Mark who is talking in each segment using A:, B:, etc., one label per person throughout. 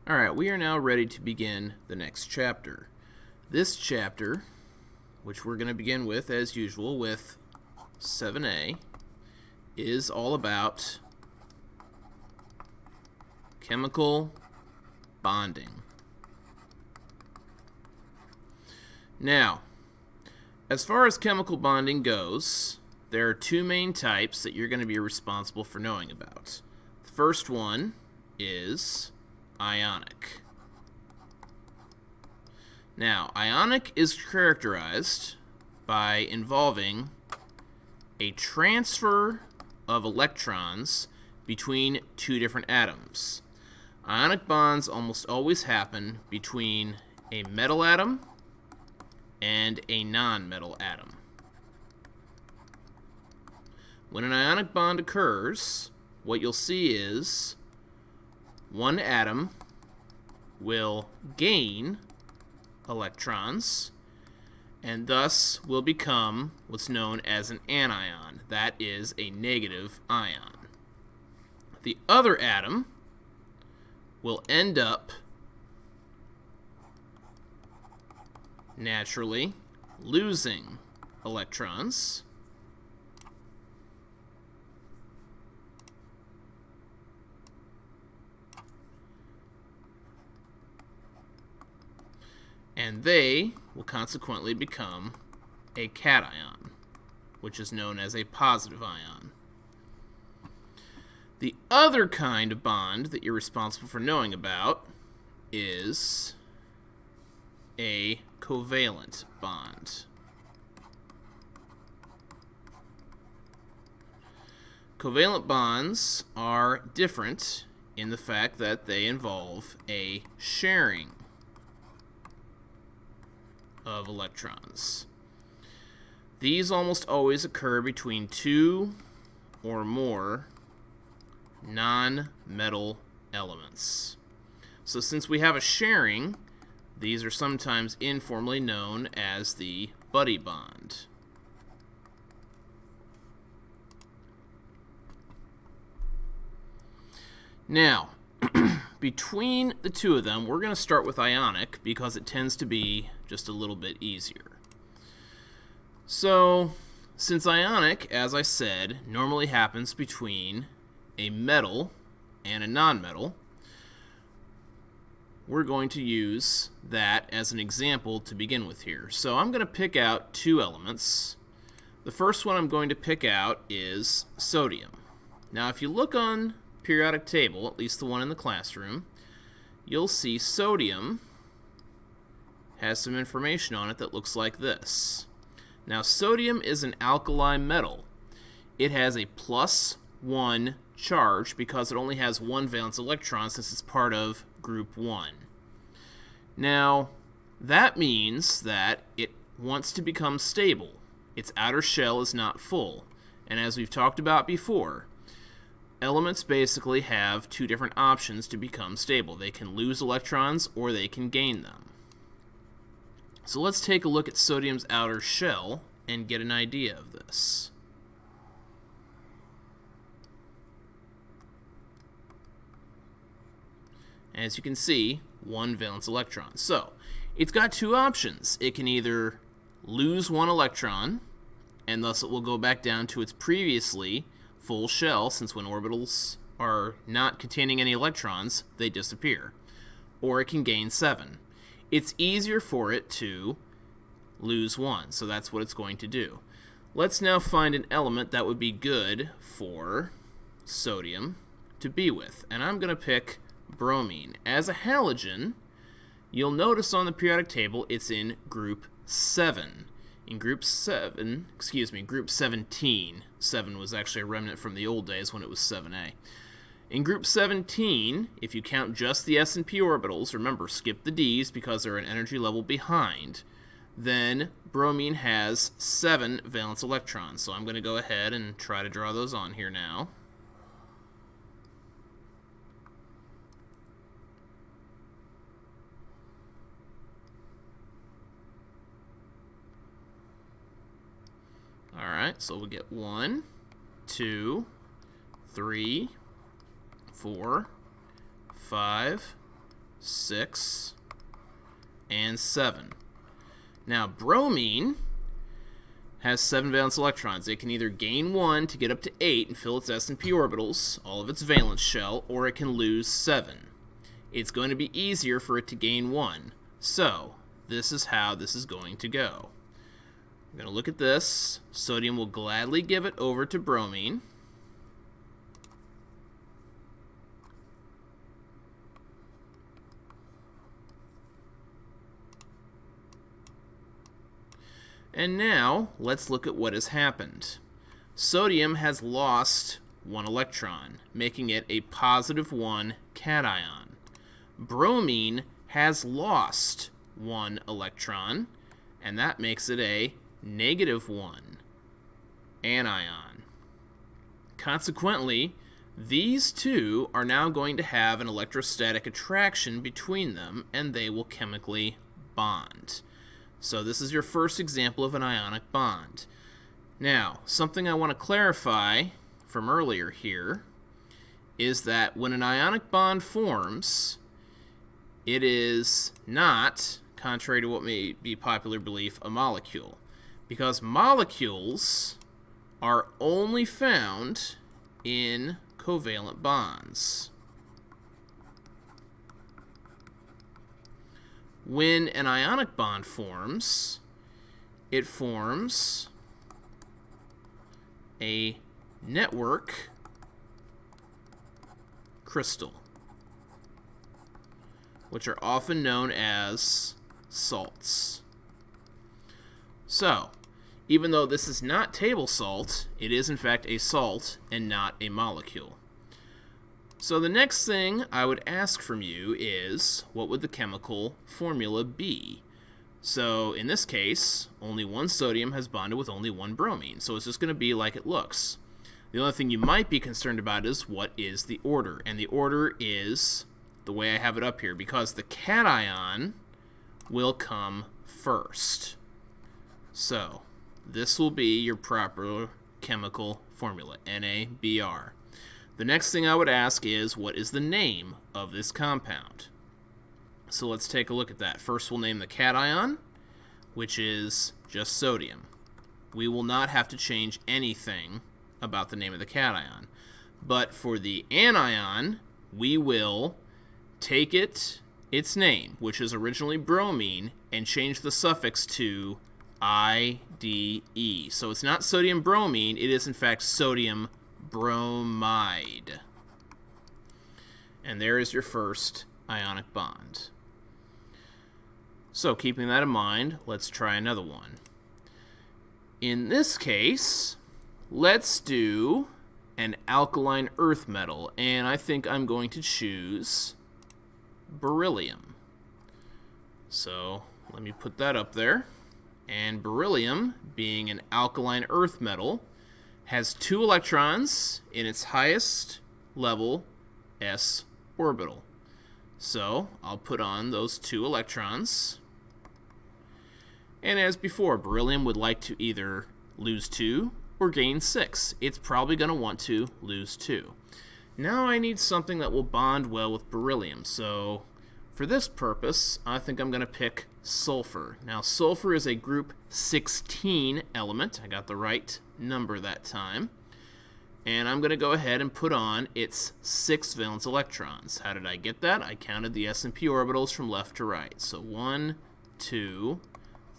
A: Alright, we are now ready to begin the next chapter. This chapter, which we're going to begin with, as usual, with 7A, is all about chemical bonding. Now, as far as chemical bonding goes, there are two main types that you're going to be responsible for knowing about. The first one is ionic. Now, ionic is characterized by involving a transfer of electrons between two different atoms. Ionic bonds almost always happen between a metal atom and a non-metal atom. When an ionic bond occurs, what you'll see is one atom will gain electrons and thus will become what's known as an anion. That is a negative ion. The other atom will end up naturally losing electrons and they will consequently become a cation, which is known as a positive ion. The other kind of bond that you're responsible for knowing about is a covalent bond. Covalent bonds are different in the fact that they involve a sharing of electrons. These almost always occur between two or more non-metal elements. So since we have a sharing, these are sometimes informally known as the buddy bond. Now, between the two of them, we're going to start with ionic because it tends to be just a little bit easier. So, since ionic, as I said, normally happens between a metal and a nonmetal, we're going to use that as an example to begin with here. So I'm going to pick out two elements. The first one I'm going to pick out is sodium. Now, if you look on periodic table, at least the one in the classroom, you'll see sodium has some information on it that looks like this. Now, sodium is an alkali metal. It has a +1 charge because it only has one valence electron since it's part of group 1. Now, that means that it wants to become stable. Its outer shell is not full. And as we've talked about before, elements basically have two different options to become stable. They can lose electrons or they can gain them. So let's take a look at sodium's outer shell and get an idea of this. As you can see, one valence electron. So it's got two options. It can either lose one electron, and thus it will go back down to its previously full shell, since when orbitals are not containing any electrons, they disappear. Or it can gain 7. It's easier for it to lose 1, so that's what it's going to do. Let's now find an element that would be good for sodium to be with. And I'm going to pick bromine. As a halogen, you'll notice on the periodic table it's in group 7. In group 17, 7 was actually a remnant from the old days when it was 7A. In group 17, if you count just the s and p orbitals, remember, skip the d's because they're an energy level behind, then bromine has 7 valence electrons. So I'm going to go ahead and try to draw those on here now. Alright, so we'll get 1, 2, 3, 4, 5, 6, and 7. Now, bromine has 7 valence electrons. It can either gain 1 to get up to 8 and fill its s&p orbitals, all of its valence shell, or it can lose 7. It's going to be easier for it to gain 1. So, this is how this is going to go. We're going to look at this. Sodium will gladly give it over to bromine. And now, let's look at what has happened. Sodium has lost 1 electron, making it a positive 1 cation. Bromine has lost 1 electron, and that makes it a negative 1 anion. Consequently, these two are now going to have an electrostatic attraction between them, and they will chemically bond. So this is your first example of an ionic bond. Now, something I want to clarify from earlier here is that when an ionic bond forms, it is not, contrary to what may be popular belief, a molecule. Because molecules are only found in covalent bonds. When an ionic bond forms, it forms a network crystal, which are often known as salts. So, even though this is not table salt, it is in fact a salt and not a molecule. So the next thing I would ask from you is, what would the chemical formula be? So in this case, only 1 sodium has bonded with only 1 bromine, so it's just going to be like it looks. The only thing you might be concerned about is what is the order, and the order is the way I have it up here, because the cation will come first. So this will be your proper chemical formula, NaBr. The next thing I would ask is, what is the name of this compound? So let's take a look at that. First, we'll name the cation, which is just sodium. We will not have to change anything about the name of the cation. But for the anion, we will take its name, which is originally bromine, and change the suffix to IDE. So it's not sodium bromine, it is in fact sodium bromide. And there is your first ionic bond. So keeping that in mind, let's try another one. In this case, let's do an alkaline earth metal, and I think I'm going to choose beryllium. So let me put that up there. And beryllium, being an alkaline earth metal, has 2 electrons in its highest level s orbital. So I'll put on those 2 electrons. And as before, beryllium would like to either lose 2 or gain 6. It's probably going to want to lose 2. Now I need something that will bond well with beryllium. So for this purpose, I think I'm going to pick sulfur. Now sulfur is a group 16 element. I got the right number that time. And I'm going to go ahead and put on its 6 valence electrons. How did I get that? I counted the s&p orbitals from left to right. So 1, 2,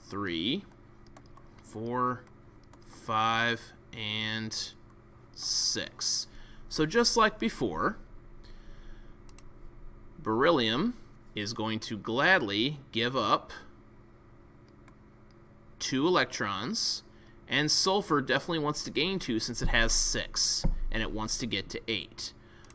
A: 3, 4, 5, and 6. So just like before, beryllium is going to gladly give up 2 electrons, and sulfur definitely wants to gain 2 since it has 6, and it wants to get to 8.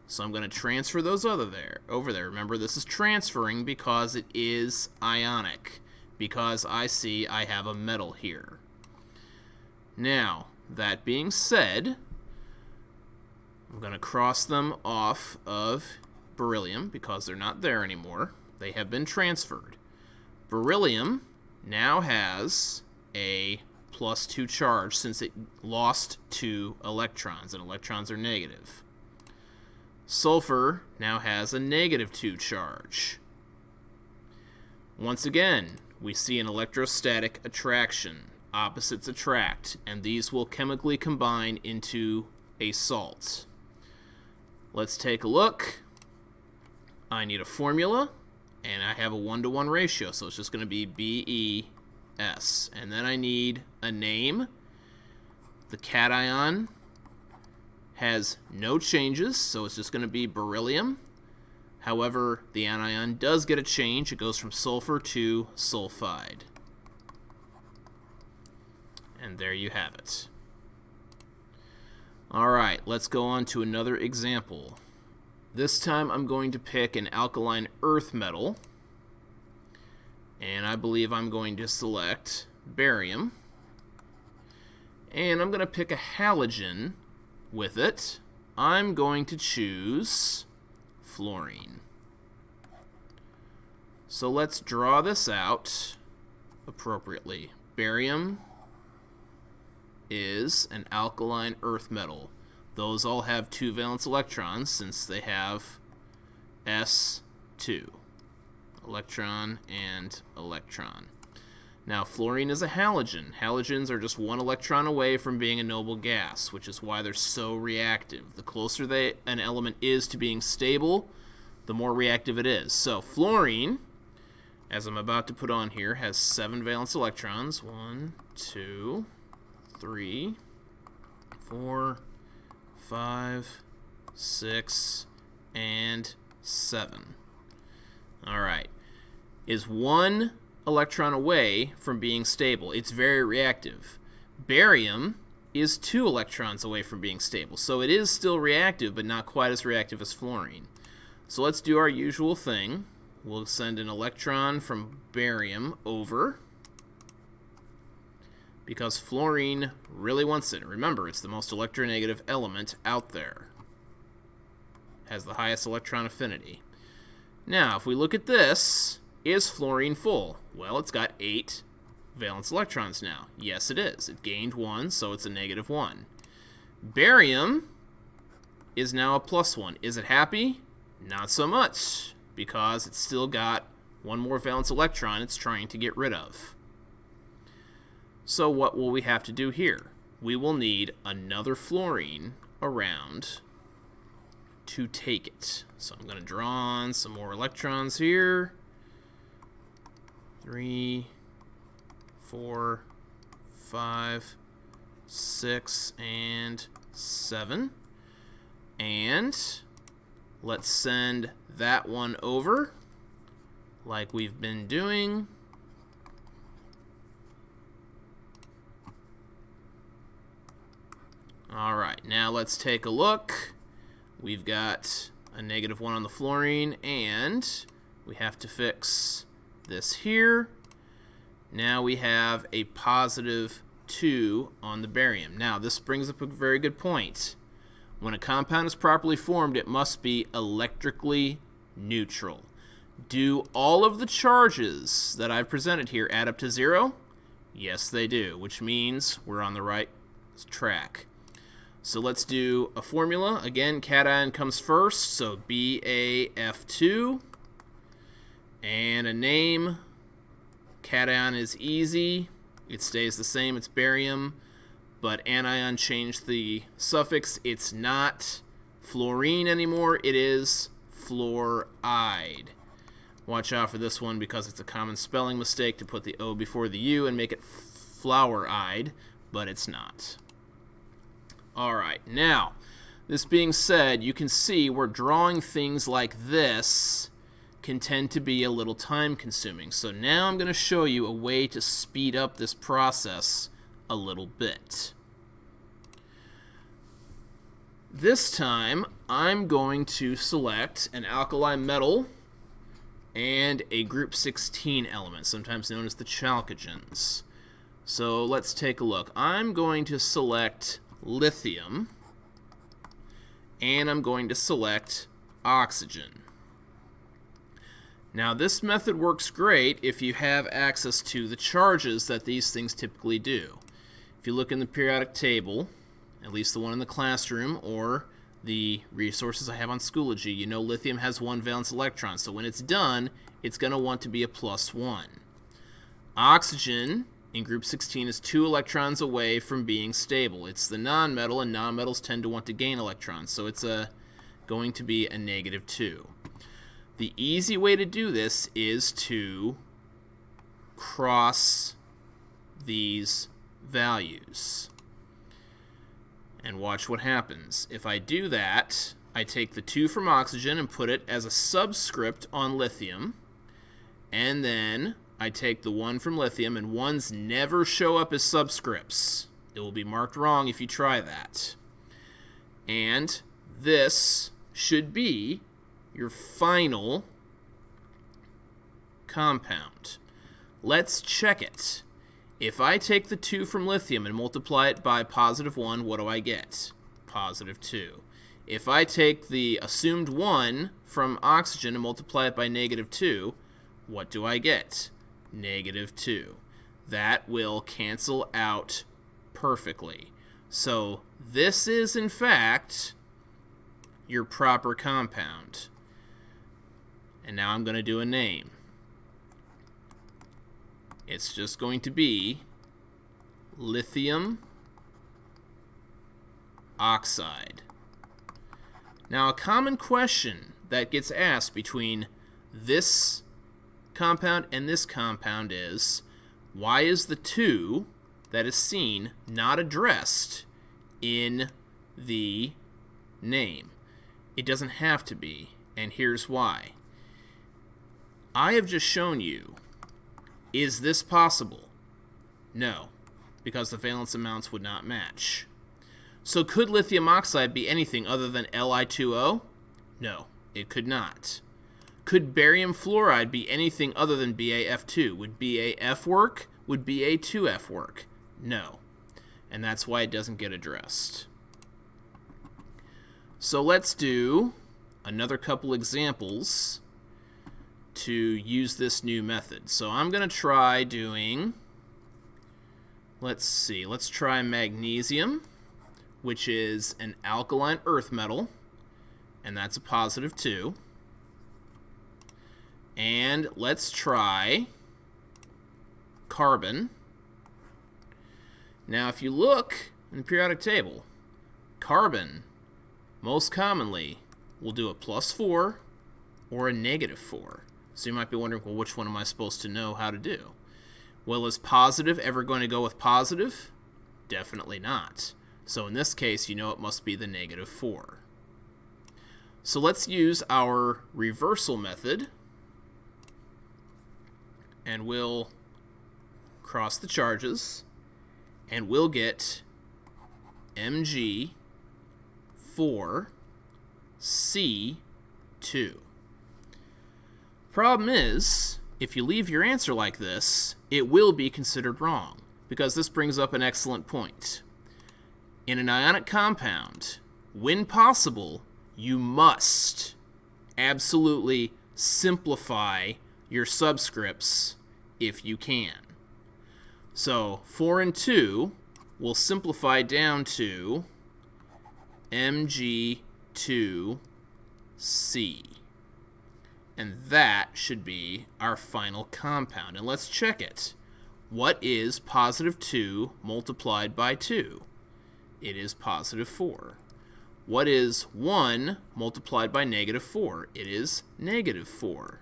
A: So I'm going to transfer those over there. Remember, this is transferring because it is ionic, because I see I have a metal here. Now, that being said, I'm going to cross them off of beryllium because they're not there anymore. They have been transferred. Beryllium now has a +2 charge since it lost 2 electrons, and electrons are negative. Sulfur now has a -2 charge. Once again, we see an electrostatic attraction. Opposites attract, and these will chemically combine into a salt. Let's take a look. I need a formula, and I have a 1-to-1 ratio, so it's just going to be BeS. And then I need a name. The cation has no changes, so it's just going to be beryllium. However, the anion does get a change. It goes from sulfur to sulfide. And there you have it. Alright, let's go on to another example. This time I'm going to pick an alkaline earth metal. And I believe I'm going to select barium. And I'm going to pick a halogen with it. I'm going to choose fluorine. So let's draw this out appropriately. Barium is an alkaline earth metal. Those all have 2 valence electrons since they have S2. Electron and electron. Now, fluorine is a halogen. Halogens are just 1 electron away from being a noble gas, which is why they're so reactive. The closer an element is to being stable, the more reactive it is. So, fluorine, as I'm about to put on here, has 7 valence electrons. 1, 2, 3, 4, 5, 6, and 7. Alright. Is 1 electron away from being stable. It's very reactive. Barium is 2 electrons away from being stable. So it is still reactive, but not quite as reactive as fluorine. So let's do our usual thing. We'll send an electron from barium over, because fluorine really wants it. Remember, it's the most electronegative element out there. Has the highest electron affinity. Now, if we look at this, is fluorine full? Well, it's got 8 valence electrons now. Yes, it is. It gained 1, so it's a -1. Barium is now a +1. Is it happy? Not so much, because it's still got 1 more valence electron it's trying to get rid of. So what will we have to do here? We will need another fluorine around to take it. So I'm going to draw on some more electrons here. 3, 4, 5, 6, and 7. And let's send that one over like we've been doing. Alright, now let's take a look. We've got a -1 on the fluorine, and we have to fix this here. Now we have a +2 on the barium. Now this brings up a very good point. When a compound is properly formed, it must be electrically neutral. Do all of the charges that I've presented here add up to 0? Yes, they do, which means we're on the right track. So let's do a formula. Again, cation comes first, so BaF2. And a name. Cation is easy. It stays the same, it's barium. But anion changed the suffix. It's not fluorine anymore, it is fluoride. Watch out for this one because it's a common spelling mistake to put the O before the U and make it floweride, but it's not. Alright, now, this being said, you can see where drawing things like this can tend to be a little time consuming. So now I'm going to show you a way to speed up this process a little bit. This time, I'm going to select an alkali metal and a group 16 element, sometimes known as the chalcogens. So let's take a look. I'm going to select lithium, and I'm going to select oxygen. Now this method works great if you have access to the charges that these things typically do. If you look in the periodic table, at least the one in the classroom or the resources I have on Schoology. You know lithium has 1 valence electron, so when it's done, it's going to want to be a +1. Oxygen in group 16 is 2 electrons away from being stable. It's the nonmetal, and nonmetals tend to want to gain electrons, so it's going to be a -2. The easy way to do this is to cross these values. And watch what happens. If I do that, I take the 2 from oxygen and put it as a subscript on lithium, and then I take the 1 from lithium, and 1s never show up as subscripts. It will be marked wrong if you try that. And this should be your final compound. Let's check it. If I take the 2 from lithium and multiply it by +1, what do I get? +2. If I take the assumed 1 from oxygen and multiply it by -2, what do I get? -2. That will cancel out perfectly. So this is, in fact, your proper compound. And now I'm going to do a name. It's just going to be lithium oxide. Now, a common question that gets asked between this compound and this compound is, why is the 2 that is seen not addressed in the name? It doesn't have to be, and here's why. I have just shown you, is this possible? No, because the valence amounts would not match. So could lithium oxide be anything other than Li2O? No, it could not. Could barium fluoride be anything other than BaF2? Would BaF work? Would Ba2F work? No. And that's why it doesn't get addressed. So let's do another couple examples to use this new method. So I'm going to try doing, let's try magnesium, which is an alkaline earth metal, and that's a +2. And let's try carbon. Now, if you look in the periodic table, carbon most commonly will do a +4 or a -4. So you might be wondering, well, which one am I supposed to know how to do? Well, is positive ever going to go with positive? Definitely not. So in this case, you know it must be the -4. So let's use our reversal method, and we'll cross the charges, and we'll get Mg4C2. Problem is, if you leave your answer like this, it will be considered wrong, because this brings up an excellent point. In an ionic compound, when possible, you must absolutely simplify your subscripts if you can. So 4 and 2 will simplify down to Mg2C. And that should be our final compound. And let's check it. What is +2 multiplied by 2? It is +4. What is 1 multiplied by -4? It is -4.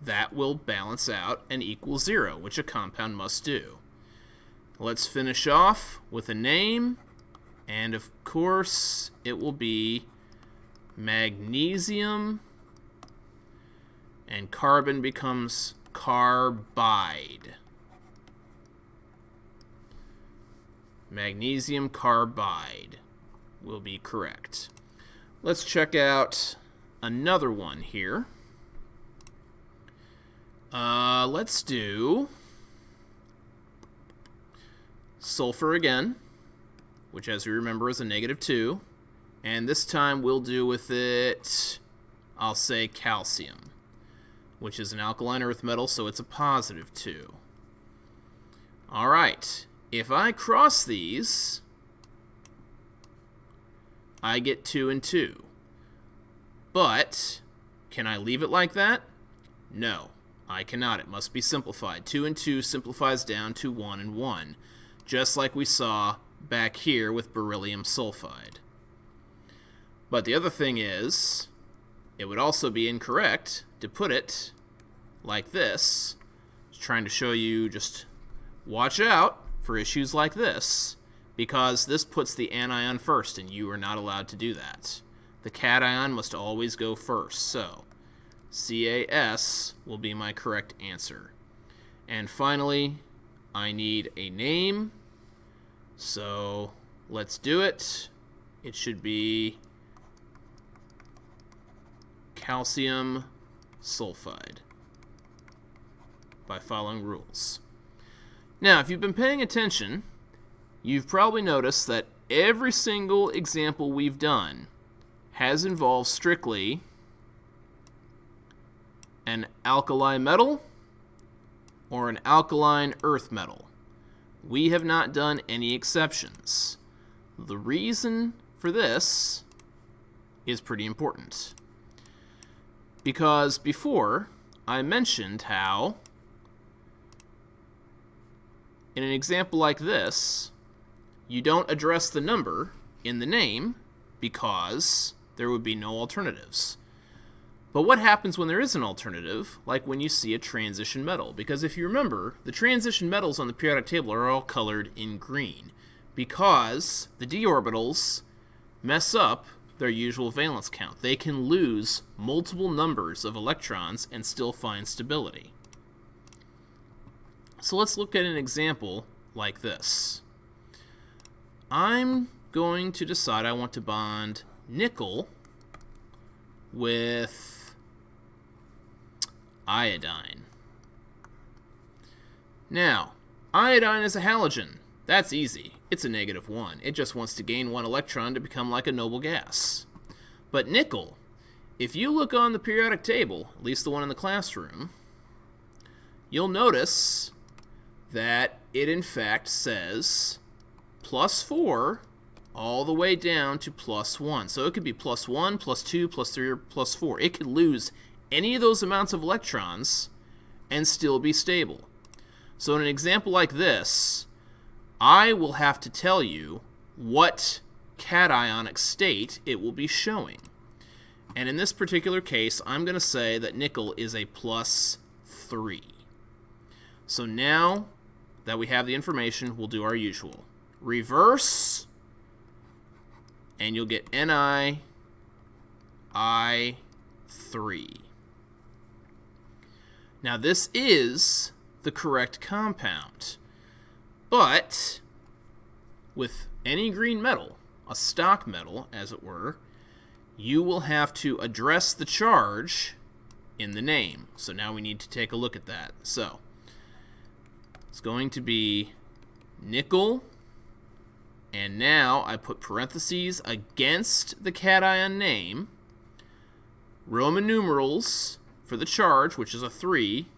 A: That will balance out and equal 0, which a compound must do. Let's finish off with a name, and of course it will be magnesium, and carbon becomes carbide. Magnesium carbide will be correct. Let's check out another one here. Let's do sulfur again, which, as you remember, is a -2. And this time we'll do with it, I'll say calcium, which is an alkaline earth metal, so it's a +2. All right, if I cross these, I get 2 and 2. But can I leave it like that? No, I cannot. It must be simplified. 2 and 2 simplifies down to 1 and 1, just like we saw back here with beryllium sulfide. But the other thing is, it would also be incorrect to put it like this. Just trying to show you, just watch out for issues like this, because this puts the anion first, and you are not allowed to do that. The cation must always go first, so CAS will be my correct answer. And finally, I need a name, so let's do it. It should be calcium sulfide by following rules. Now, if you've been paying attention, you've probably noticed that every single example we've done has involved strictly an alkali metal or an alkaline earth metal. We have not done any exceptions. The reason for this is pretty important, because before I mentioned how in an example like this, you don't address the number in the name because there would be no alternatives. But what happens when there is an alternative, like when you see a transition metal? Because if you remember, the transition metals on the periodic table are all colored in green because the d orbitals mess up their usual valence count. They can lose multiple numbers of electrons and still find stability. So let's look at an example like this. I'm going to decide I want to bond nickel with iodine. Now, iodine is a halogen. That's easy. It's a -1. It just wants to gain 1 electron to become like a noble gas. But nickel, if you look on the periodic table, at least the one in the classroom, you'll notice that it in fact says +4 all the way down to +1. So it could be +1, +2, +3, or +4. It could lose any of those amounts of electrons and still be stable. So in an example like this, I will have to tell you what cationic state it will be showing. And in this particular case, I'm going to say that nickel is a +3. So now that we have the information, we'll do our usual. Reverse, and you'll get NiI3. Now this is the correct compound, but with any green metal, a stock metal as it were, you will have to address the charge in the name. So now we need to take a look at that. So it's going to be nickel, and now I put parentheses against the cation name, Roman numerals for the charge, which is a 3,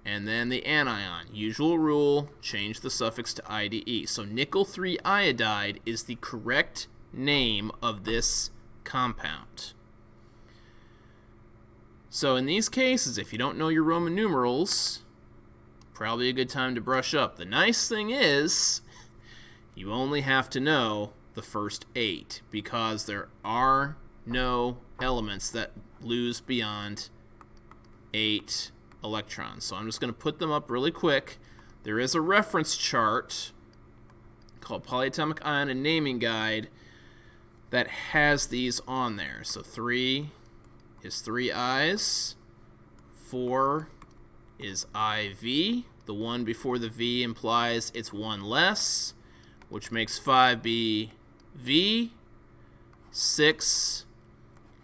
A: and then the anion. Usual rule, change the suffix to IDE. So nickel 3 iodide is the correct name of this compound. So in these cases, if you don't know your Roman numerals, probably a good time to brush up. The nice thing is, you only have to know the first 8, because there are no elements that lose beyond 8 electrons. So I'm just going to put them up really quick. There is a reference chart called Polyatomic Ion and Naming Guide that has these on there. So 3 is 3 I's, 4 is IV. The 1 before the V implies it's 1 less, which makes 5 be V. 6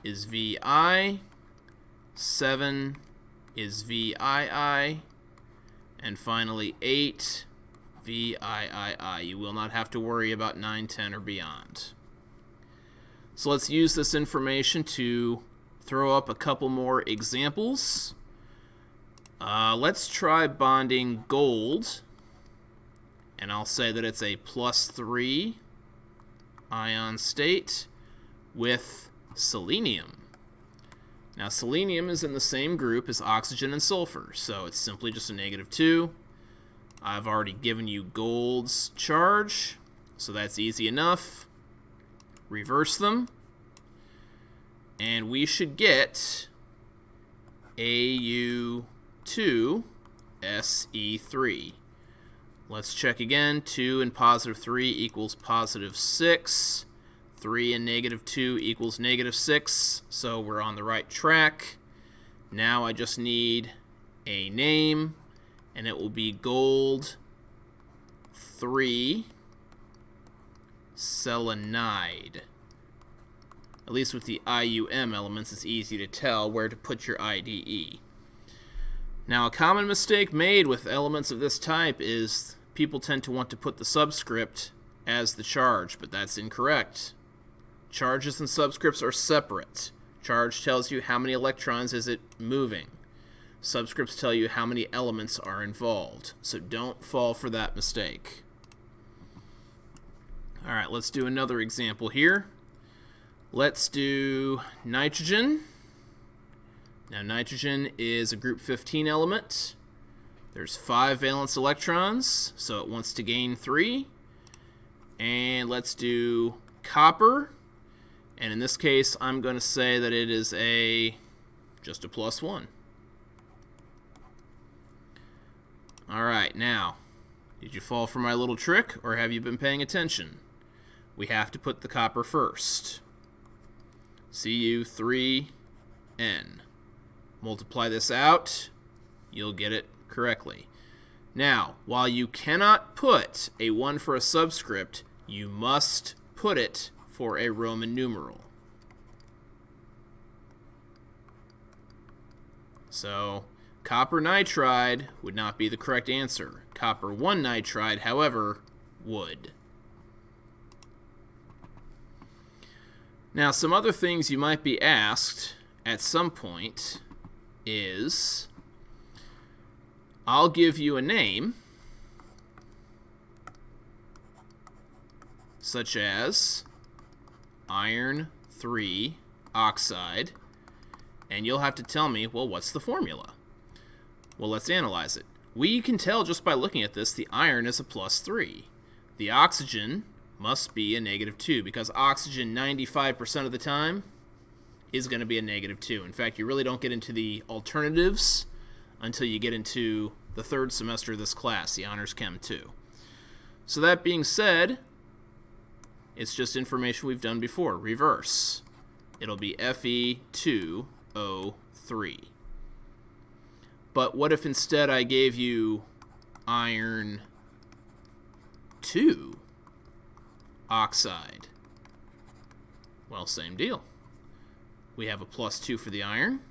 A: is VI. 7 is VII. And finally 8, VIII. You will not have to worry about 9, 10, or beyond. So let's use this information to throw up a couple more examples. Let's try bonding gold, and I'll say that it's a +3 ion state with selenium. Now, selenium is in the same group as oxygen and sulfur, so it's simply just a -2. I've already given you gold's charge, so that's easy enough. Reverse them, and we should get Au2Se3. Let's check again. 2 and +3 equals +6. 3 and -2 equals -6. So we're on the right track. Now I just need a name, and it will be gold 3 selenide. At least with the IUM elements, it's easy to tell where to put your IDE. Now, a common mistake made with elements of this type is people tend to want to put the subscript as the charge, but that's incorrect. Charges and subscripts are separate. Charge tells you how many electrons is it moving. Subscripts tell you how many elements are involved. So don't fall for that mistake. All right, let's do another example here. Let's do nitrogen. Now, nitrogen is a group 15 element. There's 5 valence electrons, so it wants to gain 3. And let's do copper. And in this case, I'm going to say that it is just a +1. All right, now, did you fall for my little trick, or have you been paying attention? We have to put the copper first. Cu3n. Multiply this out, you'll get it correctly. Now, while you cannot put a 1 for a subscript, you must put it for a Roman numeral. So, copper nitride would not be the correct answer. Copper 1 nitride, however, would. Now, some other things you might be asked at some point is, I'll give you a name, such as iron 3 oxide, and you'll have to tell me, well, what's the formula? Well, let's analyze it. We can tell just by looking at this, the iron is a +3. The oxygen must be a -2, because oxygen 95% of the time is going to be a -2. In fact, you really don't get into the alternatives until you get into the 3rd semester of this class, the Honors Chem 2. So that being said, it's just information we've done before. Reverse. It'll be Fe2O3. But what if instead I gave you iron 2 oxide? Well, same deal. We have a +2 for the iron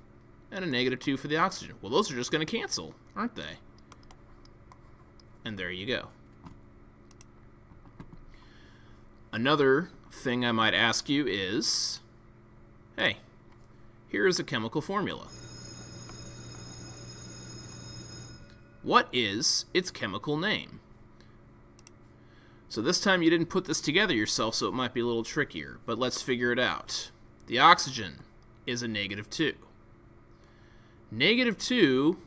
A: and a -2 for the oxygen. Well, those are just going to cancel, aren't they? And there you go. Another thing I might ask you is, hey, here is a chemical formula. What is its chemical name? So this time you didn't put this together yourself, so it might be a little trickier, but let's figure it out. The oxygen is a -2. -2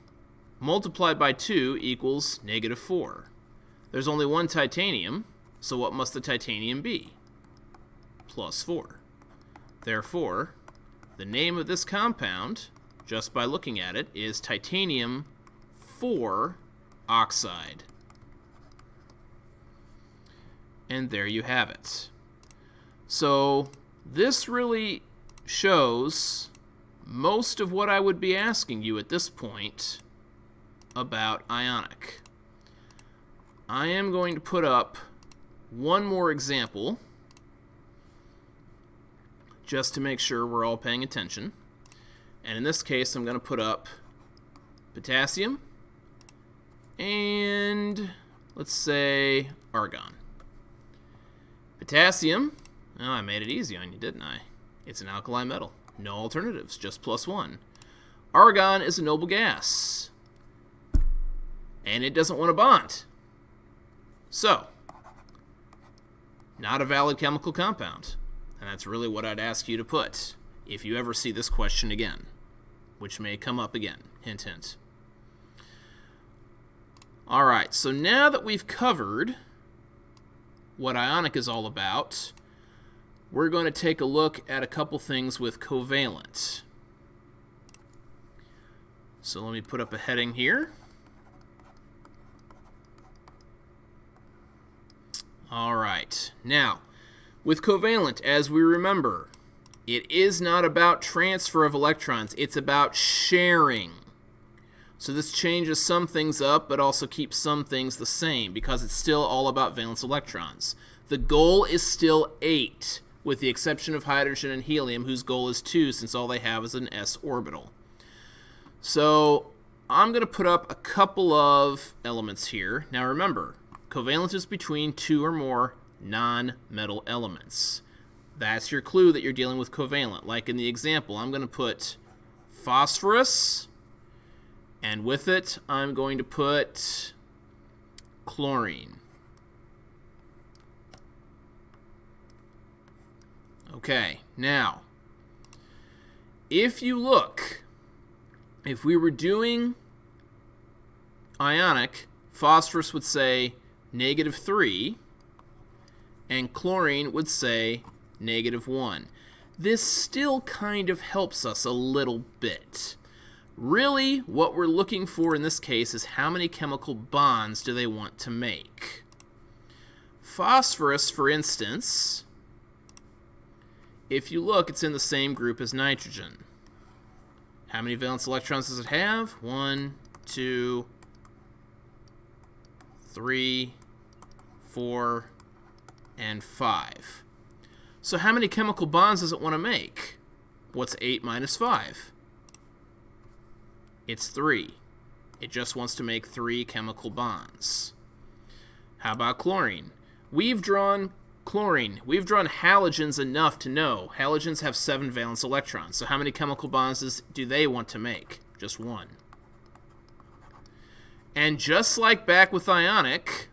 A: multiplied by 2 equals -4. There's only one titanium, so what must the titanium be? +4. Therefore, the name of this compound, just by looking at it, is titanium 4 oxide. And there you have it. So this really shows most of what I would be asking you at this point about ionic. I am going to put up one more example just to make sure we're all paying attention. And in this case, I'm going to put up potassium and, let's say, argon. Potassium, oh, I made it easy on you, didn't I? It's an alkali metal. No alternatives, just +1. Argon is a noble gas, and it doesn't want to bond. So, not a valid chemical compound. And that's really what I'd ask you to put if you ever see this question again, which may come up again. Hint, hint. All right, so now that we've covered what ionic is all about, we're going to take a look at a couple things with covalent. So let me put up a heading here. All right, now, with covalent, as we remember, it is not about transfer of electrons, it's about sharing. So this changes some things up, but also keeps some things the same, because it's still all about valence electrons. The goal is still 8, with the exception of hydrogen and helium, whose goal is 2, since all they have is an s orbital. So I'm going to put up a couple of elements here. Now remember, covalent is between 2 or more non-metal elements. That's your clue that you're dealing with covalent. Like in the example, I'm going to put phosphorus, and with it, I'm going to put chlorine. Okay, now, if you look, if we were doing ionic, phosphorus would say -3, and chlorine would say -1. This still kind of helps us a little bit. Really, what we're looking for in this case is how many chemical bonds do they want to make. Phosphorus, for instance, if you look, it's in the same group as nitrogen. How many valence electrons does it have? 1, 2, 3, 4, and 5. So how many chemical bonds does it want to make? What's 8 minus 5? It's 3. It just wants to make 3 chemical bonds. How about chlorine? We've drawn chlorine. We've drawn halogens enough to know halogens have 7 valence electrons. So how many chemical bonds do they want to make? Just 1. And just like back with ionic,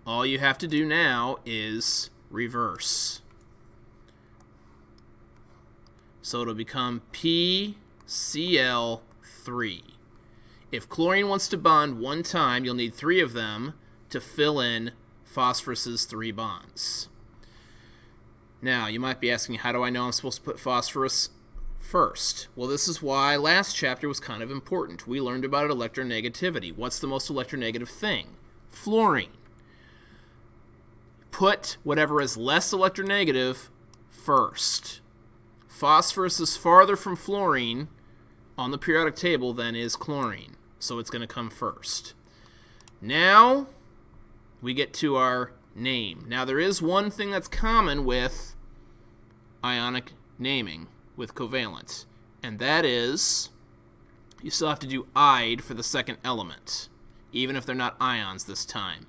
A: all you have to do now is reverse. So it'll become PCl3. If chlorine wants to bond 1 time, you'll need 3 of them to fill in phosphorus's 3 bonds. Now, you might be asking, how do I know I'm supposed to put phosphorus first? Well, this is why last chapter was kind of important. We learned about electronegativity. What's the most electronegative thing? Fluorine. Put whatever is less electronegative first. Phosphorus is farther from fluorine on the periodic table than is chlorine, so it's going to come first. Now we get to our name. Now there is one thing that's common with ionic naming with covalent, and that is you still have to do "ide" for the second element, even if they're not ions this time.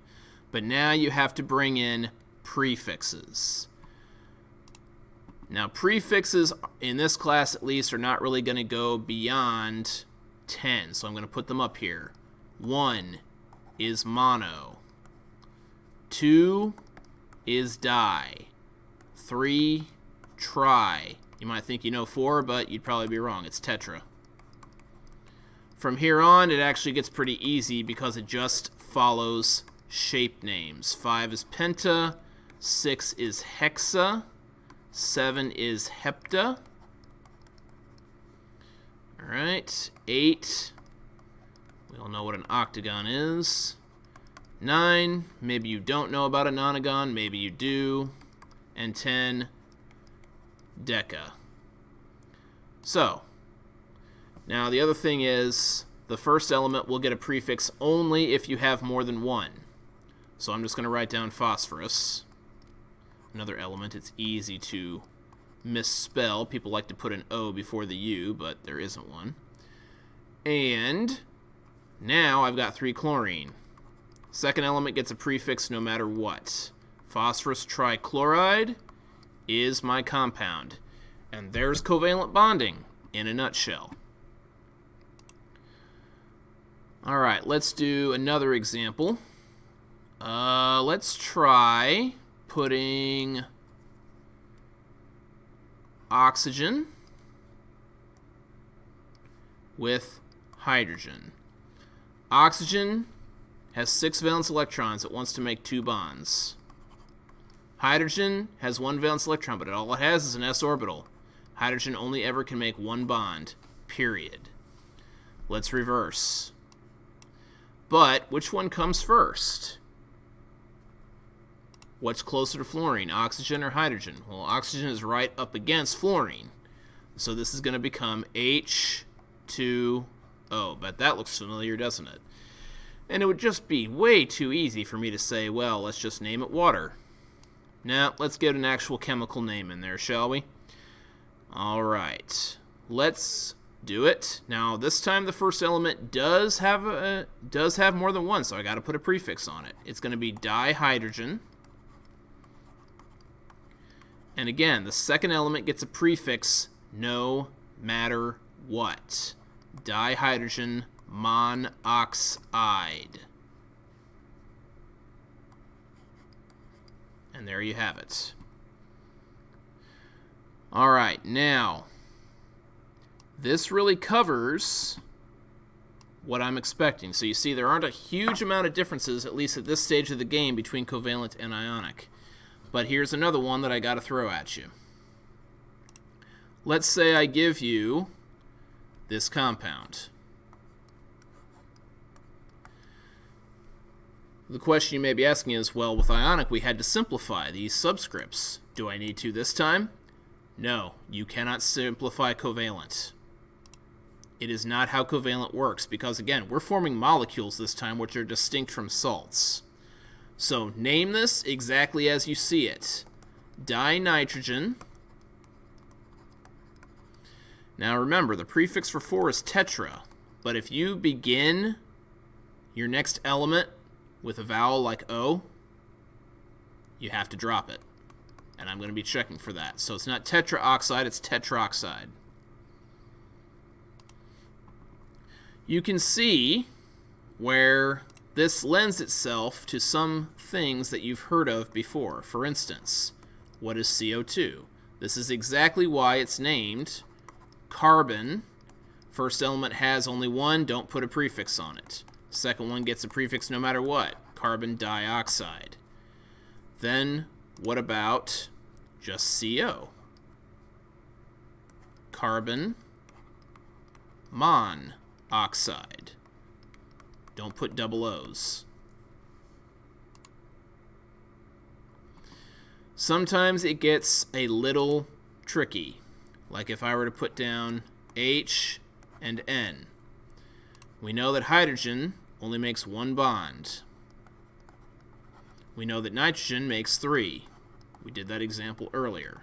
A: But now you have to bring in prefixes. Now, prefixes, in this class at least, are not really going to go beyond 10, so I'm going to put them up here. 1 is mono. 2 is di. 3, tri. You might think you know 4, but you'd probably be wrong. It's tetra. From here on, it actually gets pretty easy because it just follows shape names. 5 is penta. 6 is hexa. 7 is hepta. All right, 8. We all know what an octagon is. 9, maybe you don't know about a nonagon, maybe you do. And 10, deca. So, now the other thing is the first element will get a prefix only if you have more than 1. So I'm just going to write down phosphorus. Another element, it's easy to misspell. People like to put an O before the U, but there isn't one. And now I've got 3 chlorine. Second element gets a prefix no matter what. Phosphorus trichloride is my compound. And there's covalent bonding in a nutshell. All right, let's do another example. Let's try putting oxygen with hydrogen. Oxygen has 6 valence electrons. It wants to make 2 bonds. Hydrogen has 1 valence electron, but all it has is an s orbital. Hydrogen only ever can make 1 bond, period. Let's reverse. But which one comes first? What's closer to fluorine, oxygen or hydrogen? Well, oxygen is right up against fluorine. So this is going to become H2O. But that looks familiar, doesn't it? And it would just be way too easy for me to say, well, let's just name it water. Now, let's get an actual chemical name in there, shall we? All right. Let's do it. Now, this time the first element does have more than one, so I got to put a prefix on it. It's going to be dihydrogen. And again, the second element gets a prefix no matter what. Dihydrogen monoxide. And there you have it. All right, now, this really covers what I'm expecting. So you see there aren't a huge amount of differences, at least at this stage of the game, between covalent and ionic. But here's another one that I got to throw at you. Let's say I give you this compound. The question you may be asking is, well, with ionic we had to simplify these subscripts. Do I need to this time? No, you cannot simplify covalent. It is not how covalent works because, again, we're forming molecules this time which are distinct from salts. So name this exactly as you see it. Dinitrogen. Now remember, the prefix for 4 is tetra, but if you begin your next element with a vowel like O, you have to drop it. And I'm going to be checking for that. So it's not tetraoxide, it's tetroxide. You can see where this lends itself to some things that you've heard of before. For instance, what is CO2? This is exactly why it's named carbon. First element has only one, don't put a prefix on it. Second one gets a prefix no matter what, carbon dioxide. Then what about just CO? Carbon monoxide. Don't put double O's. Sometimes it gets a little tricky. Like if I were to put down H and N. We know that hydrogen only makes 1 bond. We know that nitrogen makes 3. We did that example earlier.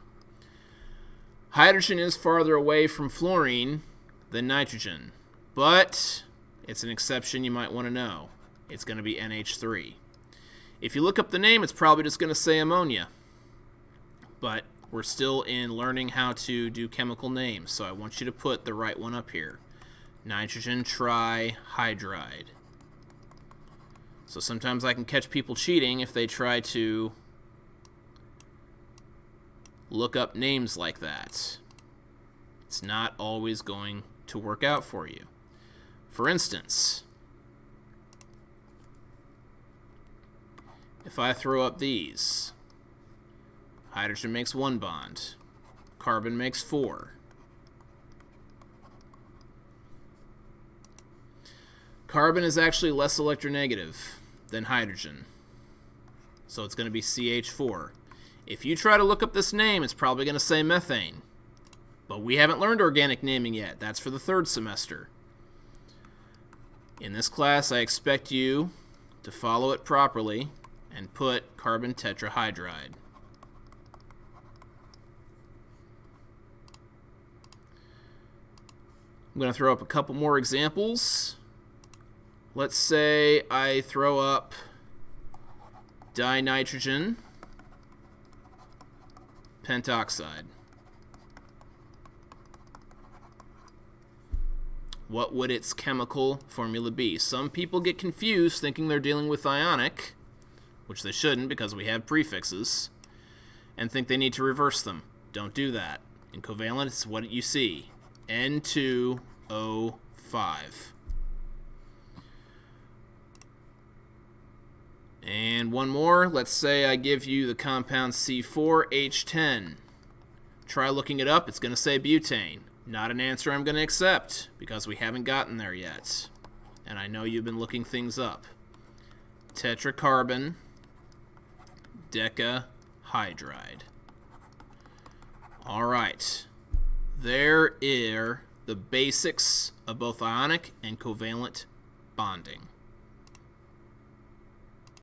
A: Hydrogen is farther away from fluorine than nitrogen, but it's an exception you might want to know. It's going to be NH3. If you look up the name, it's probably just going to say ammonia. But we're still in learning how to do chemical names, so I want you to put the right one up here. Nitrogen trihydride. So sometimes I can catch people cheating if they try to look up names like that. It's not always going to work out for you. For instance, if I throw up these, hydrogen makes 1 bond, carbon makes 4. Carbon is actually less electronegative than hydrogen, so it's going to be CH4. If you try to look up this name, it's probably going to say methane. But we haven't learned organic naming yet. That's for the 3rd semester. In this class, I expect you to follow it properly and put carbon tetrahydride. I'm going to throw up a couple more examples. Let's say I throw up dinitrogen pentoxide. What would its chemical formula be? Some people get confused thinking they're dealing with ionic, which they shouldn't because we have prefixes. and think they need to reverse them. Don't do that. In covalent, it's what you see. N2O5. And one more. Let's say I give you the compound C4H10. Try looking it up. It's going to say butane. Not an answer I'm going to accept because we haven't gotten there yet. And I know you've been looking things up. Tetracarbon decahydride. All right. There are the basics of both ionic and covalent bonding.